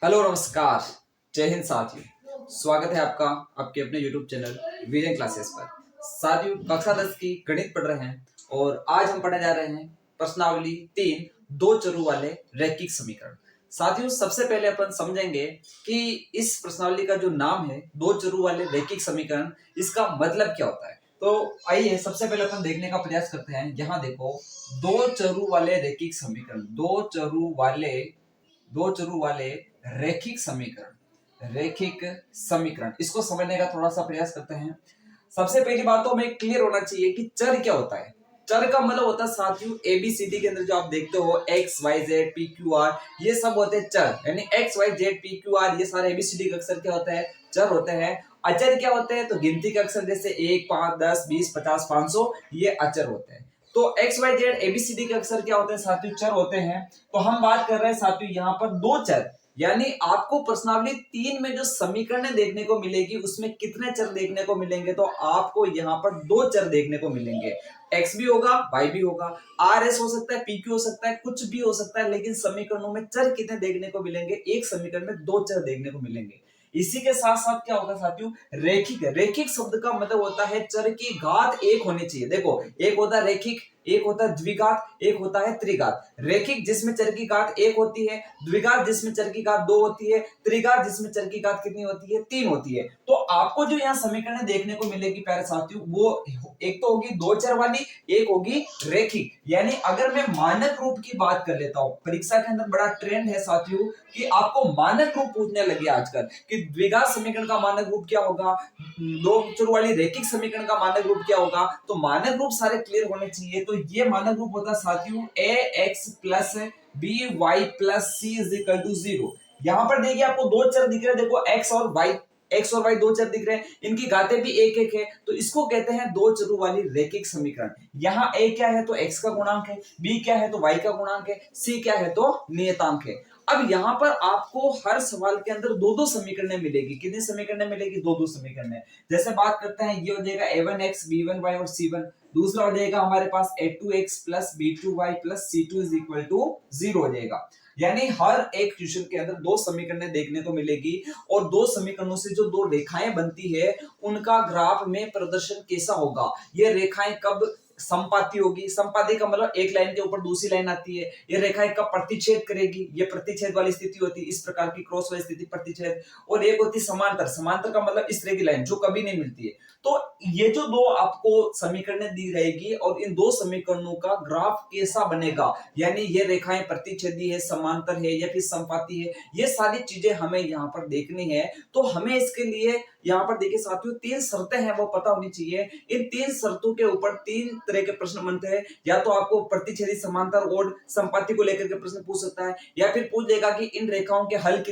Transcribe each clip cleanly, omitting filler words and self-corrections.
Hello नमस्कार, जय हिंद साथियों। स्वागत है आपका आपके अपने YouTube चैनल विजन क्लासेस पर। साथियों, कक्षा 10 की गणित पढ़ रहे हैं और आज हम पढ़ने जा रहे हैं प्रश्नावली 3 दो चरों वाले रैखिक समीकरण। साथियों, सबसे पहले अपन समझेंगे कि इस प्रश्नावली का जो नाम है दो चरों वाले रैखिक समीकरण, इसका मतलब क्या होता है। तो आइए सबसे पहले अपन देखने का प्रयास करते हैं। यहाँ देखो, दो चरों वाले रैखिक समीकरण, दो चरों वाले रैखिक समीकरण इसको समझने का थोड़ा सा प्रयास करते हैं। सबसे पहली बात तो हमें क्लियर होना चाहिए कि चर क्या होता है। चर का मतलब होता है साथियों एबीसीडी के अंदर जो आप देखते हो X Y Z P Q R, ये सब होते हैं चर। यानी X Y Z P Q R ये सारे एबीसीडी के अक्षर क्या होते हैं, चर होते हैं। अचर क्या होते हैं, तो गिनती के अक्षर जैसे 1 5 10 20 50 500, ये अचर होते हैं। तो एक्स वाई जेड एबीसीडी के अक्षर क्या होते हैं साथियों, चर होते हैं। तो हम बात कर रहे हैं साथियों यहाँ पर दो चर, यानी आपको प्रश्नावली 3 में जो समीकरण देखने को मिलेगी उसमें कितने चर देखने को मिलेंगे, तो आपको यहाँ पर दो चर देखने को मिलेंगे। x भी होगा, y भी होगा, आर एस हो सकता है, पी क्यू हो सकता है, कुछ भी हो सकता है, लेकिन समीकरणों में चर कितने देखने को मिलेंगे, एक समीकरण में दो चर देखने को मिलेंगे। इसी के साथ साथ क्या होगा साथियों, रेखिक। रेखिक शब्द का मतलब होता है चर की घात एक होनी चाहिए। देखो, एक होता है रेखिक, एक होता है द्विघात, एक होता है त्रिघात। रेखिक जिसमें चर की घात एक होती है, द्विघात जिसमें चर की घात दो होती है, त्रिघात जिसमें चर की घात कितनी होती है, तीन होती है। तो आपको जो यहाँ समीकरण देखने को मिलेगी प्यारे साथियों, वो एक तो होगी दो चर वाली, एक होगी रेखिक। यानी अगर मैं मानक रूप की बात कर लेता हूं, परीक्षा के अंदर बड़ा ट्रेंड है साथियों कि आपको मानक रूप पूछने लगे आजकल कि द्विघात समीकरण का मानक रूप क्या होगा, दो चर वाली रेखिक समीकरण का मानक रूप क्या होगा। तो मानक रूप सारे क्लियर होने चाहिए। तो ये मानक रूप होता है साथियों a x plus b y plus c is equal to 0। यहां पर देखिए आपको दो चर दिख रहे हैं, देखो एक्स और वाई दो चर दिख रहे हैं, इनकी घातें भी एक एक है, तो इसको कहते हैं दो चरों वाली रैखिक समीकरण। यहाँ a क्या है तो x का गुणांक है, b क्या है तो y का गुणांक है, c क्या है तो नियतांक है। अब यहाँ पर आपको हर सवाल के अंदर दो दो समीकरण मिलेगी। कितनी समीकरण मिलेगी, दो दो समीकरण। जैसे बात करते हैं, ये हो जाएगा a1x b1y और c1। दूसरा हो जाएगा हमारे पास a2x plus b2y plus c2 is equal to 0 हो जाएगा। यानी हर एक क्वेश्चन के अंदर दो समीकरण देखने को मिलेगी और दो समीकरणों से जो दो रेखाएं बनती है उनका ग्राफ में प्रदर्शन कैसा होगा। ये रेखाएं कब संपाती होगी, संपाती का मतलब एक लाइन के ऊपर दूसरी लाइन आती है। ये रेखाएं कब प्रतिच्छेद करेगी, ये प्रतिच्छेद वाली स्थिति होती है, इस प्रकार की क्रॉस वाली स्थिति प्रतिच्छेद। और एक होती समांतर, समांतर का मतलब इस तरह की लाइन जो कभी नहीं मिलती है। तो ये जो दो आपको समीकरण दी जाएगी और इन दो समीकरणों का ग्राफ कैसा बनेगा, यानी ये रेखाएं प्रतिच्छेदी है, समांतर है या फिर संपाती है, ये सारी चीजें हमें यहाँ पर देखनी है। तो हमें इसके लिए यहाँ पर देखिए साथियों तीन शर्तें हैं वो पता होनी चाहिए। इन तीन शर्तों के ऊपर तीन तरह के प्रश्न बनते हैं। या तो आपको प्रतिच्छेदी, समांतर और संपाती को लेकर के प्रश्न पूछ सकता है, या फिर पूछ देगा कि इन रेखाओं के हल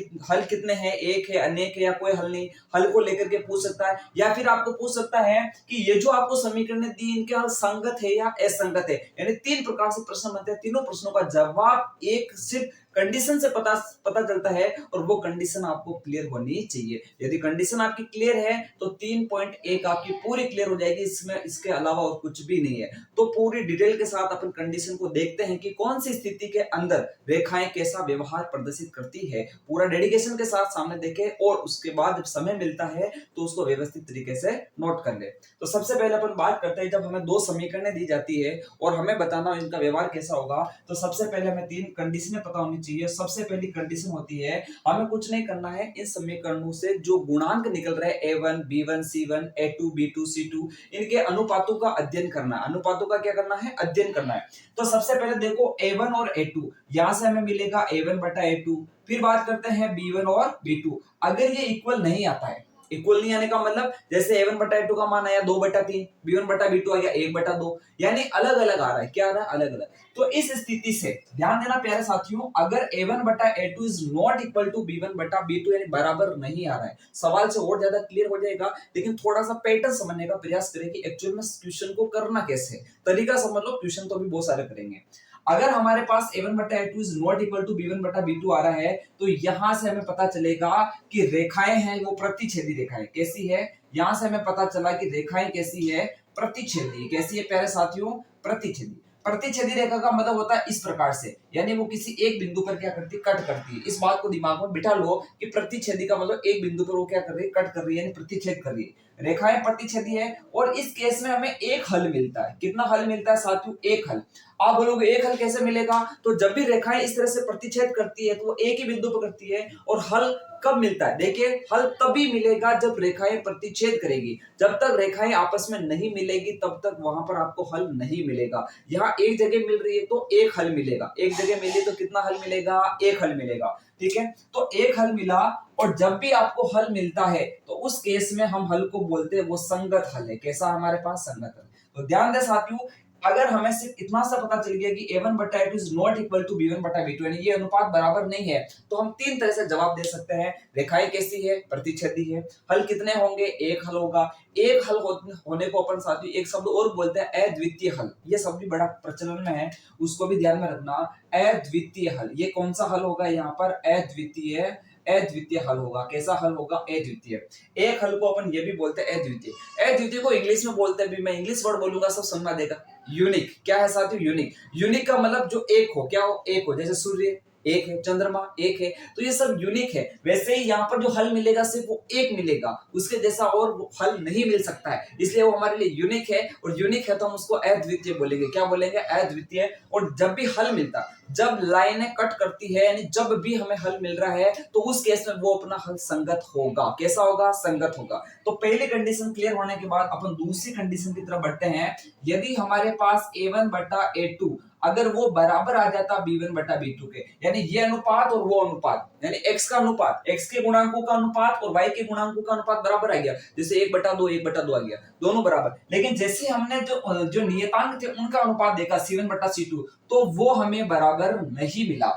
कितने हैं, एक है, अनेक है या कोई हल नहीं, हल को लेकर के पूछ सकता है। या फिर आपको पूछ सकता है कि ये जो आपको समीकरण दी इनके हल संगत है या असंगत है। यानी तीन प्रकार से प्रश्न बनते हैं, तीनों प्रश्नों का जवाब एक सिर्फ कंडीशन से पता चलता है और वो कंडीशन आपको क्लियर होनी चाहिए। यदि कंडीशन आपकी क्लियर है तो 3.1 आपकी पूरी क्लियर हो जाएगी, इसमें इसके अलावा और कुछ भी नहीं है। तो पूरी डिटेल के साथ अपन कंडीशन को देखते हैं कि कौन सी स्थिति के अंदर रेखाएं कैसा व्यवहार प्रदर्शित करती है। पूरा डेडिकेशन के साथ सामने देखें और उसके बाद जब समय मिलता है तो उसको व्यवस्थित तरीके से नोट कर ले। तो सबसे पहले अपन बात करते हैं, जब हमें दो समीकरणें दी जाती है और हमें बताना इनका व्यवहार कैसा होगा, तो सबसे पहले हमें तीन कंडीशनें पता होनी चाहिए। सबसे पहली कंडीशन होती है, हमें कुछ नहीं करना है, इन समीकरणों से जो गुणांक निकल रहे हैं a1 b1 c1 a2 b2 c2, इनके अनुपातों का अध्ययन करना है। अनुपातों का क्या करना है, अध्ययन करना है। तो सबसे पहले देखो a1 और a2, यहां से हमें मिलेगा a1 बटा a2। फिर बात करते हैं b1 और b2। अगर ये इक्वल नहीं आता है, इक्वल नहीं आने का मतलब जैसे a1 बटा a2 का मान आया 2/3, b1 बटा b2 आ गया 1/2, यानी अलग अलग आ रहा है। क्या आ रहा है, अलग अलग। तो इस स्थिति से ध्यान देना प्यारे साथियों, अगर a1 बटा a2 is not equal to b1 बटा b2 यानी बराबर नहीं आ रहा है, सवाल से और ज्यादा क्लियर हो जाएगा। लेकिन थोड़ा सा पैटर्न समझने का प्रयास करें कि एक्चुअल में क्वेश्चन को करना कैसे है। तरीका समझ लो, क्वेश्चन तो अभी बहुत सारे करेंगे। अगर हमारे पास a1 बटा a2 is not equal to b1 बटा b2 आ रहा है, तो यहां से हमें पता चलेगा कि रेखाएं हैं वो प्रतिच्छेदी रेखाएं। कैसी है, यहां से हमें पता चला कि रेखाएं कैसी है, प्रतिच्छेदी। कैसी है प्यारे साथियों, प्रतिच्छेदी। प्रतिच्छेदी रेखा का मतलब होता है इस प्रकार से, यानी वो किसी एक बिंदु पर क्या करती है, कट करती है। इस बात को दिमाग में बिठा लो कि प्रतिच्छेदी का मतलब एक बिंदु पर वो क्या कर रही है, कट कर रही है, यानी प्रतिच्छेद कर रही है। रेखाएं प्रतिच्छेदी है और इस केस में हमें एक हल मिलता है। कितना हल मिलता है साथियों, एक हल। आप बोलोगे एक हल कैसे मिलेगा, तो जब भी रेखाएं इस तरह से प्रतिच्छेद करती है तो वो एक ही बिंदु पर करती है। और हल कब मिलता है, देखिए हल तभी मिलेगा जब रेखाएं प्रतिच्छेद करेगी। जब तक रेखाएं आपस में नहीं मिलेगी तब तक वहां पर आपको हल नहीं मिलेगा। यहाँ एक जगह मिल रही है तो एक हल मिलेगा, एक जगह मिली तो कितना हल मिलेगा, एक हल मिलेगा। ठीक है, तो एक हल मिला और जब भी आपको हल मिलता है तो उस केस में हम हल को बोलते हैं वो संगत हल है। कैसा हमारे पास, संगत हल। तो ध्यान दें साथियों, अगर हमें सिर्फ इतना सा पता चल गया कि a1 बटा a2 is not equal to b1 बटा b2, यानी ये अनुपात बराबर नहीं है, तो हम तीन तरह से जवाब दे सकते हैं। रेखाएं कैसी है, प्रतिच्छेदी है। हल कितने होंगे, एक हल होगा। एक हल होने को अपन साथियों एक शब्द और बोलते हैं अद्वितीय हल। ये शब्द भी बड़ा प्रचलन में है, उसको भी ध्यान में रखना। अद्वितीय हल, ये कौन सा हल होगा यहाँ पर, अद्वितीय, अद्वितीय हल होगा। कैसा हल होगा, अद्वितीय। एक हल को अपन ये भी बोलते हैं अद्वितीय। अद्वितीय को इंग्लिश में बोलते हैं, भी मैं इंग्लिश वर्ड बोलूंगा सब समझ में देगा, यूनिक। क्या है साथियों, यूनिक। यूनिक का मतलब जो एक हो, क्या हो, एक हो। जैसे सूर्य एक है, चंद्रमा एक है, तो ये सब यूनिक है। वैसे ही यहाँ पर जो हल मिलेगा सिर्फ वो एक मिलेगा, उसके जैसा और वो हल नहीं मिल सकता है, इसलिए वो हमारे लिए यूनिक है। और यूनिक है तो हम उसको अद्वितीय बोलेंगे। क्या बोलेंगे, अद्वितीय। और जब भी हल मिलता, जब लाइनें कट करती है, यानी जब भी हमें हल मिल रहा है तो उस केस में वो अपना हल संगत होगा। कैसा होगा, संगत होगा। तो पहली कंडीशन क्लियर होने के बाद अपन दूसरी कंडीशन की तरफ बढ़ते हैं। यदि हमारे पास a1 बटा a2 अगर वो बराबर आ जाता b1 बटा b2 के, यानी ये अनुपात और वो अनुपात, यानी x का अनुपात, x के गुणांकों का अनुपात और y के गुणांकों का अनुपात बराबर आ गया, जैसे 1/2 1/2 आ गया, दोनों बराबर। लेकिन जैसे हमने जो नियतांक थे उनका अनुपात देखा c1 बटा c2, तो वो हमें बराबर नहीं मिला।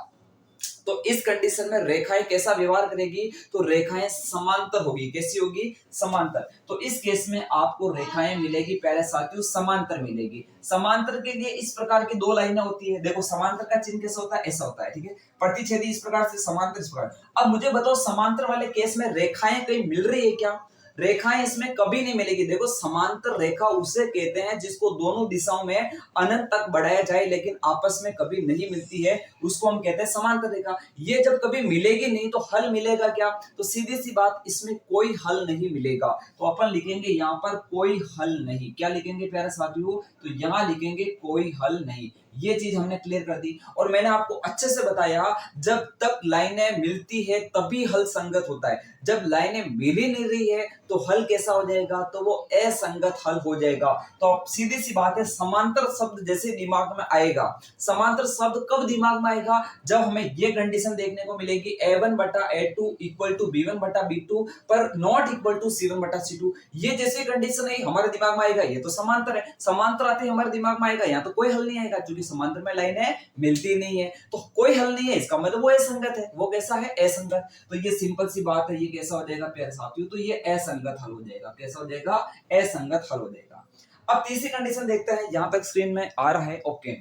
तो इस कंडीशन में रेखाएं कैसा व्यवहार करेगी, तो रेखाएं समांतर होगी। कैसी होगी, समांतर। तो इस केस में आपको रेखाएं मिलेगी, पहले साथियों समांतर मिलेगी। समांतर के लिए इस प्रकार की दो लाइनें होती है। देखो समांतर का चिन्ह कैसा होता है, ऐसा होता है। ठीक है, प्रतिच्छेदी इस प्रकार से, समांतर इस प्रकार। अब मुझे बताओ समांतर वाले केस में रेखाएं कहीं मिल रही है क्या, रेखाएं इसमें कभी नहीं मिलेगी। देखो समांतर रेखा उसे कहते हैं जिसको दोनों दिशाओं में अनंत तक बढ़ाया जाए लेकिन आपस में कभी नहीं मिलती है, उसको हम कहते हैं समांतर रेखा। ये जब कभी मिलेगी नहीं तो हल मिलेगा क्या, तो सीधी सी बात, इसमें कोई हल नहीं मिलेगा। तो अपन लिखेंगे यहाँ पर कोई हल नहीं। क्या लिखेंगे प्यारे साथियों, तो यहाँ लिखेंगे कोई हल नहीं। ये चीज हमने क्लियर कर दी। और मैंने आपको अच्छे से बताया, जब तक लाइनें मिलती है तभी हल संगत होता है। जब लाइनें मिल ही नहीं रही है तो हल कैसा हो जाएगा, तो वो असंगत हल हो जाएगा। तो सीधी सी बात है, समांतर शब्द जैसे दिमाग में आएगा, समांतर शब्द कब दिमाग में आएगा, जब हमें ये कंडीशन देखने को मिलेगी a1 बटा a2 इक्वल टू b1 बटा b2 पर नॉट इक्वल टू c1 बटा c2। ये जैसे कंडीशन है हमारे दिमाग में आएगा, ये तो समांतर है, समांतर आते ही हमारे दिमाग में आएगा यहाँ तो कोई हल नहीं आएगा, क्योंकि समांतर में लाइनें मिलती नहीं है। तो कोई हल नहीं है, इसका मतलब वो असंगत है। वो कैसा है, असंगत। तो ये सिंपल सी बात है, ये कैसा हो जाएगा प्यारे साथियों, तो ये असंगत हल हो जाएगा। कैसा हो जाएगा, असंगत हल हो जाएगा। अब तीसरी कंडीशन देखते हैं, यहां तक स्क्रीन में आ रहा है, ओके।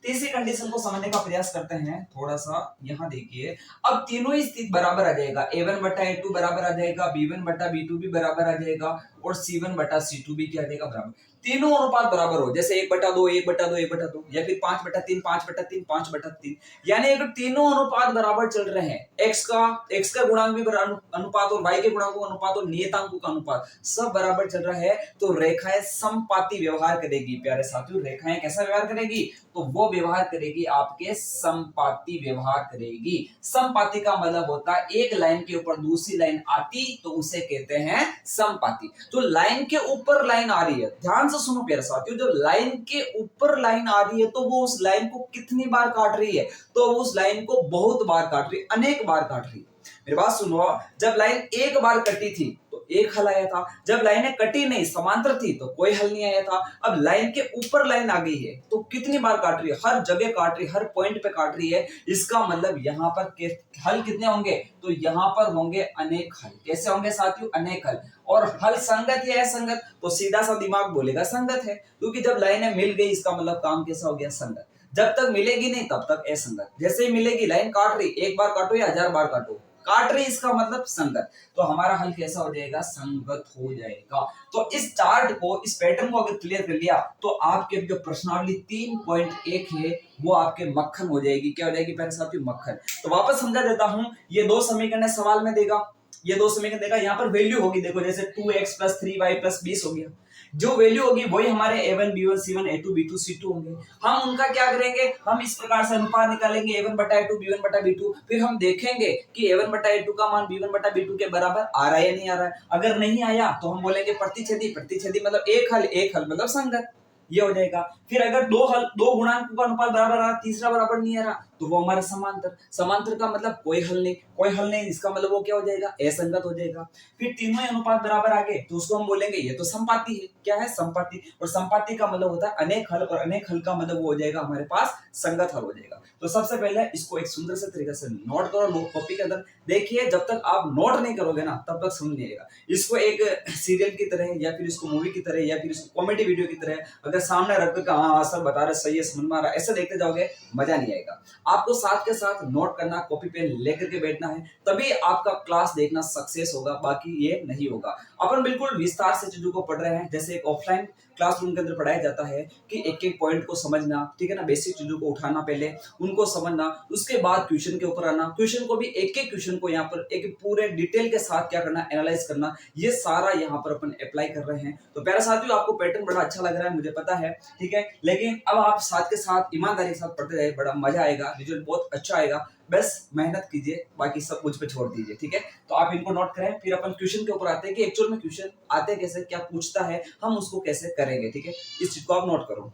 तीसरी कंडीशन को समझने का प्रयास करते हैं थोड़ा सा। यहां देखिए, अब तीनों ही स्थिति बराबर आ जाएगा, a1 बटा a2 बराबर आ जाएगा, b1 बटा b2 भी बराबर आ जाएगा और c1 बटा c2 भी क्या आ जाएगा, बराबर। तीनों अनुपात बराबर हो, जैसे 1/2 1/2 1/2 या फिर 5/3 5/3 5/3, यानी अगर तीनों अनुपात बराबर चल रहे हैं, x का गुणांक भी अनुपात और y के गुणांकों का अनुपात और नियतांकों का अनुपात सब बराबर चल रहा है, तो रेखाएं समपाती व्यवहार करेगी। प्यारे साथियों, रेखाएं कैसा व्यवहार करेगी, तो वो व्यवहार करेगी आपके समपाती व्यवहार करेगी। समपाती का मतलब होता है एक लाइन के ऊपर दूसरी लाइन आती तो उसे कहते हैं समपाती। तो लाइन के ऊपर लाइन आ रही है, ध्यान से सुनो प्यारे साथियों, जब लाइन के ऊपर लाइन आ रही है तो वो उस लाइन को कितनी बार काट रही है, तो उस लाइन को बहुत बार काट रही है, अनेक बार काट रही है। मेरी बात सुनो, जब लाइन एक बार कटी थी तो एक हल आया था, जब लाइनें कटी नहीं समांतर थी तो कोई हल नहीं आया था। अब लाइन के ऊपर लाइन आ गई है तो कितनी बार काट रही है, हर जगह काट रही है, हर पॉइंट पे काट रही है। इसका मतलब यहाँ पर हल कितने होंगे, तो यहाँ पर होंगे अनेक हल। कैसे होंगे साथियों, अनेक हल। और हल संगत या असंगत, तो सीधा सा दिमाग बोलेगा संगत है, क्योंकि जब लाइनें मिल गई इसका मतलब काम कैसा हो गया, संगत। जब तक मिलेगी नहीं तब तक असंगत। जैसे ही मिलेगी, लाइन काट रही, एक बार काटो या 1000 बार काटो, काट रही इसका मतलब संगत, तो हमारा हल कैसा हो जाएगा, संगत हो जाएगा। तो इस चार्ट को, इस पैटर्न को अगर क्लियर कर लिया तो आपके जो प्रश्नावली 3.1 है वो आपके मक्खन हो जाएगी। क्या हो जाएगी प्यारे साथियों, मक्खन। तो वापस समझा देता हूं, ये दो समीकरण सवाल में देगा, ये दो समीकरण देगा, यहाँ पर वैल्यू होगी, देखो जैसे 2x + 3y + 20 हो गया, जो वैल्यू होगी वही हमारे a1 b1 c1 a2 b2 c2 होंगे। हम उनका क्या करेंगे, हम इस प्रकार से अनुपात निकालेंगे a1 बटा a2 b1 बटा b2, फिर हम देखेंगे कि a1 बटा a2 का मान b1 बटा b2 के बराबर आ रहा है या नहीं आ रहा है। अगर नहीं आया तो हम बोलेंगे प्रतिच्छेदी, प्रतिच्छेदी मतलब एक हल मतलब संगत, ये हो जाएगा। फिर अगर दो गुणांक का अनुपात बराबर आ रहा, तीसरा बराबर नहीं आ रहा, तो वो हमारा समांतर, समांतर का मतलब कोई हल नहीं, कोई हल नहीं, इसका मतलब वो क्या हो जाएगा, असंगत हो जाएगा। फिर तीनों ही अनुपात बराबर आ गए तो उसको हम बोलेंगे ये तो संपाती है। क्या है, संपाती। और संपाती का मतलब होता है अनेक हल, और अनेक हल का मतलब वो हो जाएगा हमारे पास संगत हल हो जाएगा। तो सबसे पहले इसको एक सुंदर से तरीके से नोट करो कॉपी के अंदर। देखिए जब तक आप नोट नहीं करोगे ना तब तक समझ नहीं आएगा। इसको एक सीरियल की तरह या फिर इसको मूवी की तरह या फिर इसको कॉमेडी वीडियो की तरह अगर सामने रख कर हाँ सर बता रहे, सही है, समझ में आ रहा है, ऐसे देखते जाओगे मजा नहीं आएगा। आपको साथ के साथ नोट करना, कॉपी पेन लेकर के बैठना है, तभी आपका क्लास देखना सक्सेस होगा, बाकी ये नहीं होगा। अपन बिल्कुल विस्तार से चीजों को पढ़ रहे हैं, जैसे एक ऑफलाइन क्लासरूम के अंदर पढ़ाया जाता है कि एक एक पॉइंट को समझना, ठीक है ना, बेसिक चीजों को उठाना, पहले उनको समझना, उसके बाद क्वेश्चन के ऊपर आना, क्वेश्चन को भी एक एक क्वेश्चन को यहाँ पर एक पूरे डिटेल के साथ क्या करना, एनालाइज करना, ये सारा यहाँ पर अपन अप्लाई कर रहे हैं। तो प्यारे साथियों आपको पैटर्न बड़ा अच्छा लग रहा है, मुझे पता है, ठीक है, लेकिन अब आप साथ के साथ ईमानदारी के साथ पढ़ते रहे, बड़ा मजा आएगा, रिजल्ट बहुत अच्छा आएगा। बस मेहनत कीजिए, बाकी सब कुछ पे छोड़ दीजिए, ठीक है। तो आप इनको नोट करें, फिर अपन क्वेश्चन के ऊपर आते हैं कि एक्चुअल में क्वेश्चन आते कैसे, क्या पूछता है, हम उसको कैसे करेंगे, ठीक है। इस चीज को आप नोट करो।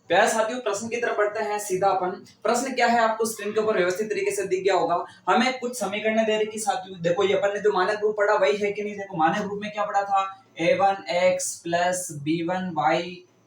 प्यारे साथियों प्रश्न की तरफ बढ़ते हैं सीधा अपन। प्रश्न क्या है आपको स्क्रीन के ऊपर व्यवस्थित तरीके से दिख गया होगा। हमें कुछ समीकरण दे रही साथियों, देखो ये अपन ने जो मानक रूप पढ़ा वही है कि नहीं, देखो मानक रूप में क्या पढ़ा था, a1x + b1y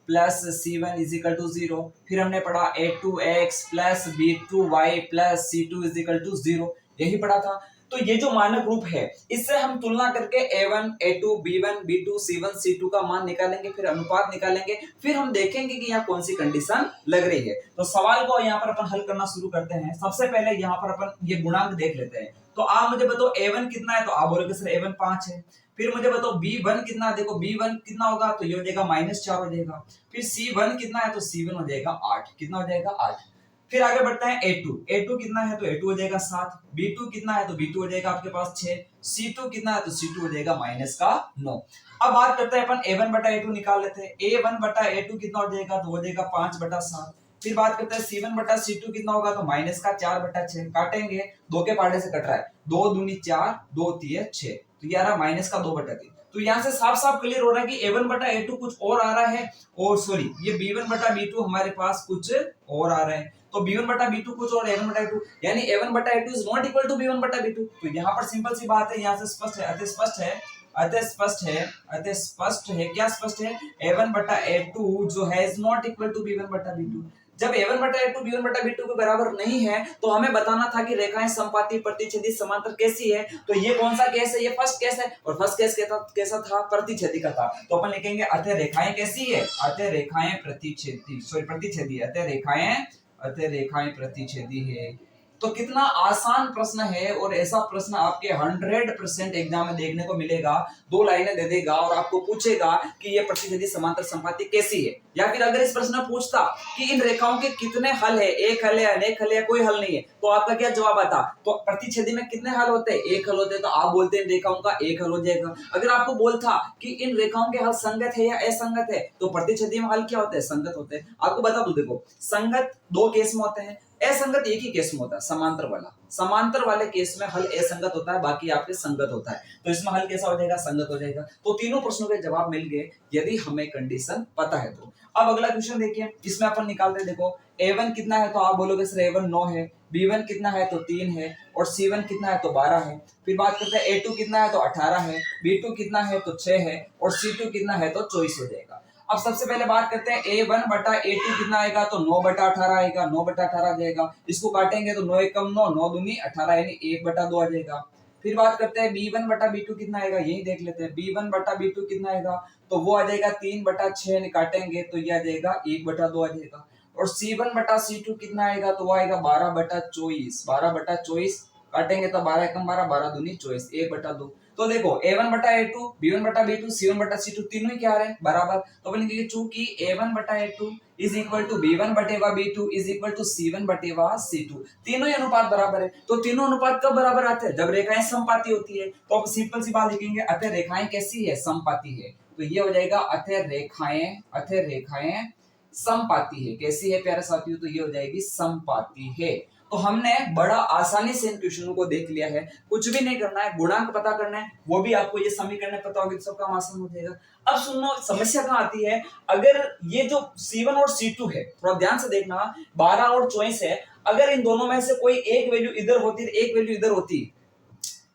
+ c1 = 0। फिर हमने पढ़ा a2x + b2y + c2 = 0, यही पढ़ा था। तो ये जो मानक रूप है इससे हम तुलना करके a1 a2 b1 b2 c1 c2 का मान निकालेंगे, फिर अनुपात निकालेंगे, फिर हम देखेंगे कि यहाँ कौन सी कंडीशन लग रही है। तो सवाल को यहाँ पर अपन हल करना शुरू करते हैं। सबसे पहले यहाँ पर अपन ये गुणांक देख लेते हैं। तो आप मुझे बताओ a1 कितना है, तो आप बोलोगे सर a1 5 है। फिर मुझे बताओ b1 कितना है, देखो b1 कितना होगा, तो ये हो जाएगा -4 हो जाएगा। फिर c1 कितना है, तो c1 हो जाएगा 8, कितना हो जाएगा 8। फिर आगे बढ़ते हैं a2 कितना है, तो a2 हो जाएगा 7। b2 कितना है, तो b2 हो जाएगा आपके पास 6। c2 कितना है, तो c2 हो जाएगा -9। अब बात करते हैं अपन a1 बटा a2 निकाल लेते हैं। a1 बटा a2 कितना हो जाएगा, तो हो जाएगा 5 बटा 7। फिर बात करते हैं c1 बटा c2 कितना होगा, तो -4 बटा 6। काटेंगे, दो के पार्टे से कट रहा है, 2 दूनी 4, 2 तिये 6, तो ये आ रहा -2 बटा 3। तो यहाँ से साफ साफ क्लियर हो रहा है कि a1 बटा a2 कुछ और आ रहा है, और सॉरी ये b1 बटा b2 हमारे पास कुछ और आ रहा है। तो b1 बटा b2 कुछ और a1 बटा a2, यानी a1 बटा a2 is not equal to b1 बटा b2। तो यहाँ पर सिंपल सी बात है, यहाँ से स्पष्ट है, अति स्पष्ट है, अति स्पष्ट है, अति स्पष्ट है, क्या स्पष्ट है, a1 बटा a2 जो है is not equal to b1 बटा b2। जब a1 बटा a2 b1 बटा b2 के बराबर नहीं है तो हमें बताना था कि रेखाएं समपाती, प्रतिच्छेदी, समांतर कैसी है। तो ये कौन सा केस है, ये फर्स्ट केस है, और फर्स्ट केस कैसा था, प्रतिच्छेदी का था। तो अपन लिखेंगे अतः रेखाएं कैसी है, अतः रेखाएं प्रतिच्छेदी, सॉरी प्रतिच्छेदी, अतः रेखाएं प्रतिच्छेदी है। तो कितना आसान प्रश्न है, और ऐसा प्रश्न आपके 100% एग्जाम में देखने को मिलेगा। 2 लाइनें दे देगा और आपको पूछेगा कि ये प्रतिच्छेदी समांतर संपाती कैसी है। या फिर अगर इस प्रश्न में पूछता कि इन रेखाओं के कितने हल है, एक हल है, अनेक हल है, कोई हल नहीं है, तो आपका क्या जवाब आता। तो प्रतिच्छेदी में कितने हल होते हैं, एक हल होते हैं, तो आप बोलते हैं रेखाओं का एक हल हो जाएगा। अगर आपको बोलता कि इन रेखाओं के हल संगत है या असंगत है, तो प्रतिच्छेदी में हल क्या होते हैं, संगत होते हैं। आपको बता दूं, देखो संगत 2 केस में होते हैं, असंगत एक ही केस में होता है, समांतर वाला। समांतर वाले केस में हल असंगत होता है, बाकी आपके संगत होता है। तो इसमें हल कैसा हो जाएगा, संगत हो जाएगा। तो तीनों प्रश्नों के जवाब मिल गए यदि हमें कंडीशन पता है तो। अब अगला क्वेश्चन देखिए, इसमें अपन निकालते हैं। देखो a1 कितना है, तो आप बोलोगे सर a1 9 है। b1 कितना है, तो 3 है। और c1 कितना है, तो 12 है। फिर बात करते हैं a2 कितना है, तो 18 है। b2 कितना है, तो 6 है। और c2 कितना है, तो 24 हो जाएगा। अब सबसे पहले बात करते हैं a1 बटा a2 कितना आएगा, तो 9 बटा 18 आएगा, 9 बटा 18 आ जाएगा। इसको काटेंगे तो 9 एकम 9, 9 दूनी 18, यानी 1 बटा 2 आ जाएगा। फिर बात करते हैं b1 बटा b2 कितना आएगा, यही देख लेते हैं। b1 बटा b2 कितना आएगा, तो वो आ जाएगा 3 बटा 6, काटेंगे तो ये आ जाएगा 1 बटा 2 आ जाएगा। और C1/C2 कितना आएगा, तो वो आएगा 12/24। 12/24 काटेंगे तो 12 एकम 12, 12 दूनी 24, 1/2। तो देखो A1/A2, B1/B2, C1/C2 तीनों ही क्या आ रहे हैं, बराबर। तो अपन लिखेंगे चूंकि A1/A2 is equal to B1/B2 is equal to C1/C2, तीनों ही अनुपात बराबर है। तो तीनों अनुपात कब बराबर आते हैं, जब रेखाएं समपाती होती है। तो अब सिंपल सी बात लिखेंगे, अतः रेखाएं कैसी है, समपाती है। तो ये हो जाएगा अतः रेखाएं समपाती है। कैसी है प्यारे साथियों, तो ये हो जाएगी समपाती है। तो हमने बड़ा आसानी से इन क्वेश्चनों को देख लिया है। कुछ भी नहीं करना है, गुणांक पता करना है, वो भी आपको ये समीकरण पता होगी तो सब काम आसान हो जाएगा। अब सुनो, समस्या कहाँ आती है, अगर ये जो C1 और C2 है, थोड़ा ध्यान से देखना, 12 और 24 है, अगर इन दोनों में से कोई एक वैल्यू इधर होती, एक वैल्यू इधर होती,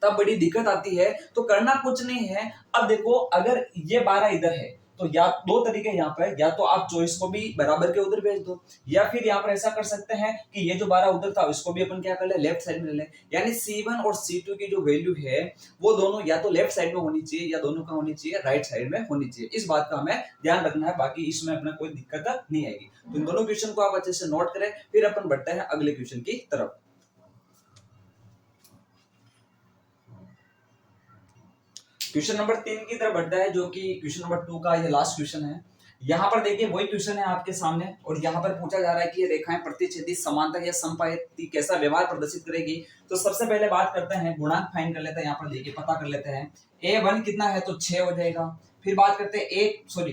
तब बड़ी दिक्कत आती है। तो करना कुछ नहीं है। अब देखो, अगर ये 12 इधर है तो या दो तरीके यहाँ पर, या तो आप 24 को भी बराबर के उधर भेज दो, या फिर यहाँ पर ऐसा कर सकते हैं कि ये जो 12 उधर था इसको भी अपन क्या कर ले, लेफ्ट साइड में ले लें। यानी C1 और C2 की जो वैल्यू है वो दोनों या तो लेफ्ट साइड में होनी चाहिए, या दोनों का होनी चाहिए राइट साइड में होनी चाहिए। इस बात का हमें ध्यान रखना है, बाकी इसमें अपना कोई दिक्कत नहीं आएगी। तो इन दोनों क्वेश्चन को आप अच्छे से नोट करें, फिर अपन बढ़ते हैं अगले क्वेश्चन की तरफ। क्वेश्चन नंबर 3 की तरफ बढ़ता है, जो कि क्वेश्चन नंबर 2 का ये लास्ट क्वेश्चन है। यहाँ पर देखिए वही क्वेश्चन है आपके सामने, और यहाँ पर पूछा जा रहा है कि ये रेखाएं प्रतिच्छेदी, समांतर या समपाती कैसा व्यवहार प्रदर्शित करेगी। तो सबसे पहले बात करते हैं, गुणांक फाइंड कर लेते हैं। यहाँ पर देखिए पता कर लेते हैं, A1 कितना है, तो 6 हो जाएगा। फिर बात करते हैं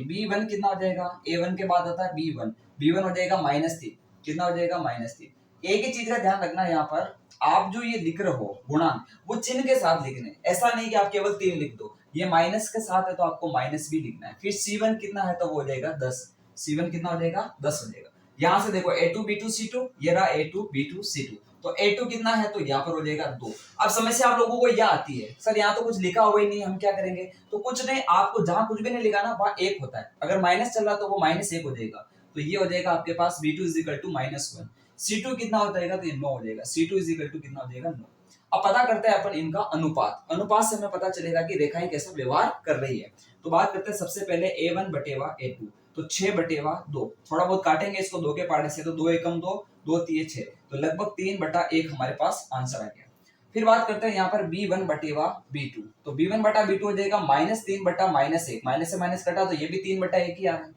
B1 कितना हो जाएगा, A1 के बाद आता है B1 हो जाएगा -3, कितना हो जाएगा, -3। एक ही चीज का ध्यान रखना, यहाँ पर आप जो ये लिख रहे हो गुणांक, वो चिन्ह के साथ लिखने, ऐसा नहीं कि आप केवल 3 लिख दो। ये माइनस के साथ है तो आपको माइनस भी लिखना है। फिर C1 कितना है, तो वो हो जाएगा 10। C1 कितना हो जाएगा, 10 हो जाएगा। यहाँ से देखो A2 B2 C2, ये रहा A2 B2 C2, तो A2 कितना है, तो यहाँ पर हो जाएगा 2। अब समस्या आप लोगों को यह आती है, सर यहाँ तो कुछ लिखा हुआ ही नहीं, हम क्या करेंगे। तो कुछ नहीं, आपको जहां कुछ भी नहीं लिखा ना, वहां 1 होता है। अगर माइनस चल रहा तो वो -1 हो जाएगा। तो ये हो जाएगा आपके पास B2 = -1। C2 कितना हो जाएगा, तो ये 9 हो जाएगा। C2 = कितना हो जाएगा, 9। अब पता करते हैं अपन इनका अनुपात। अनुपात से हमें पता चलेगा कि रेखाएं कैसा व्यवहार कर रही है। तो बात करते हैं सबसे पहले A1/A2, तो 6/2। थोड़ा बहुत काटेंगे इसको 2 के पार्ट से, तो 2 एकम 2, 2 3 6, तो लगभग 3/1 हमारे पास आंसर आ गया। फिर बात करते हैं यहाँ पर B1/B2, तो B1/B2 हो जाएगा -3/-1, माइनस से माइनस कटा तो ये भी 3/1 ही आ रहा है।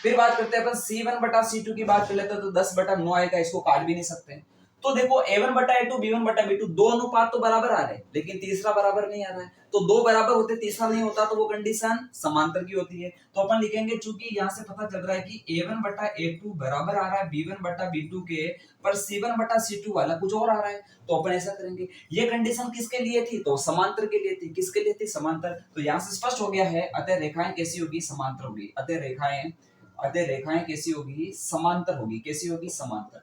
फिर बात करते हैं अपन C1/C2 की बात कर लेते हैं, तो 10/9 आएगा, इसको काट भी नहीं सकते। तो देखो A1/A2 B1/B2 दो अनुपात तो बराबर आ रहे हैं, लेकिन तीसरा बराबर नहीं आ रहा है। तो दो बराबर होते तीसरा नहीं होता, तो वो कंडीशन समांतर की होती है। तो अपन लिखेंगे, चूंकि यहाँ से पता चल रहा है कि A1/A2 बराबर आ रहा है B1/B2 के, पर C1/C2 वाला कुछ और आ रहा है, तो अपन ऐसा करेंगे। ये कंडीशन किसके लिए थी, तो समांतर के लिए थी। किसके लिए थी, समांतर। तो यहाँ से स्पष्ट हो गया है, अतः रेखाएं कैसी होगी, समांतर होगी। अतः रेखाएं कैसी होगी, समांतर होगी। कैसी होगी, समांतर।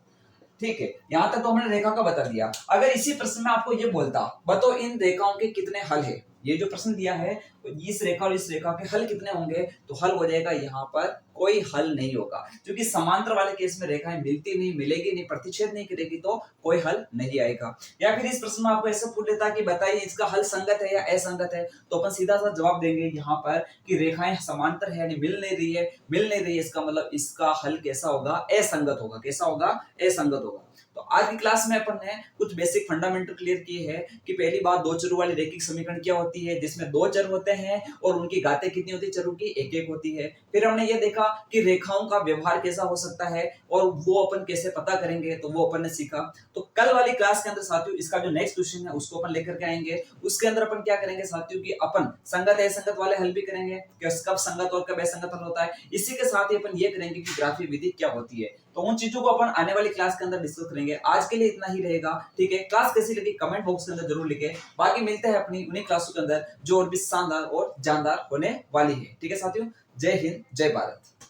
ठीक है, यहां तक तो हमने रेखा का बता दिया। अगर इसी प्रश्न में आपको ये बोलता, बताओ इन रेखाओं के कितने हल है, ये जो प्रश्न दिया है, इस रेखा और इस रेखा के हल कितने होंगे, तो हल हो जाएगा यहाँ पर कोई हल नहीं होगा, क्योंकि समांतर वाले केस में रेखाएं मिलती नहीं, मिलेगी नहीं, प्रतिच्छेद नहीं करेगी, तो कोई हल नहीं आएगा। या फिर इस प्रश्न में आपको ऐसा पूछ लेता कि बताइए इसका हल संगत है या असंगत है, तो अपन सीधा सा जवाब देंगे यहाँ पर कि रेखाएं समांतर है, यानी मिल नहीं रही है, इसका मतलब इसका हल कैसा होगा, असंगत होगा। कैसा होगा, असंगत होगा। तो आज की क्लास में अपन ने कुछ बेसिक फंडामेंटल क्लियर किए हैं कि पहली बात, दो चरों वाली रैखिक समीकरण क्या होती है, जिसमें दो चर होते हैं और उनकी घातें कितनी होती है, चरों की एक एक होती है। फिर हमने ये देखा कि रेखाओं का व्यवहार कैसा हो सकता है और वो अपन कैसे पता करेंगे, तो वो अपन ने सीखा। तो कल वाली क्लास के अंदर साथियों इसका जो नेक्स्ट क्वेश्चन है उसको अपन लेकर के आएंगे। उसके अंदर अपन क्या करेंगे साथियों कि अपन संगत असंगत वाले हल भी करेंगे, कब संगत और कब असंगत हल होता है। इसी के साथ ही अपन ये करेंगे कि ग्राफीय विधि क्या होती है। तो उन चीजों को अपन आने वाली क्लास के अंदर डिस्कस करेंगे। आज के लिए इतना ही रहेगा, ठीक है। क्लास कैसी लगी कमेंट बॉक्स के अंदर जरूर लिखें। बाकी मिलते हैं अपनी उन्हीं क्लासों के अंदर जो और भी शानदार और जानदार होने वाली है, ठीक है साथियों। जय हिंद, जय भारत।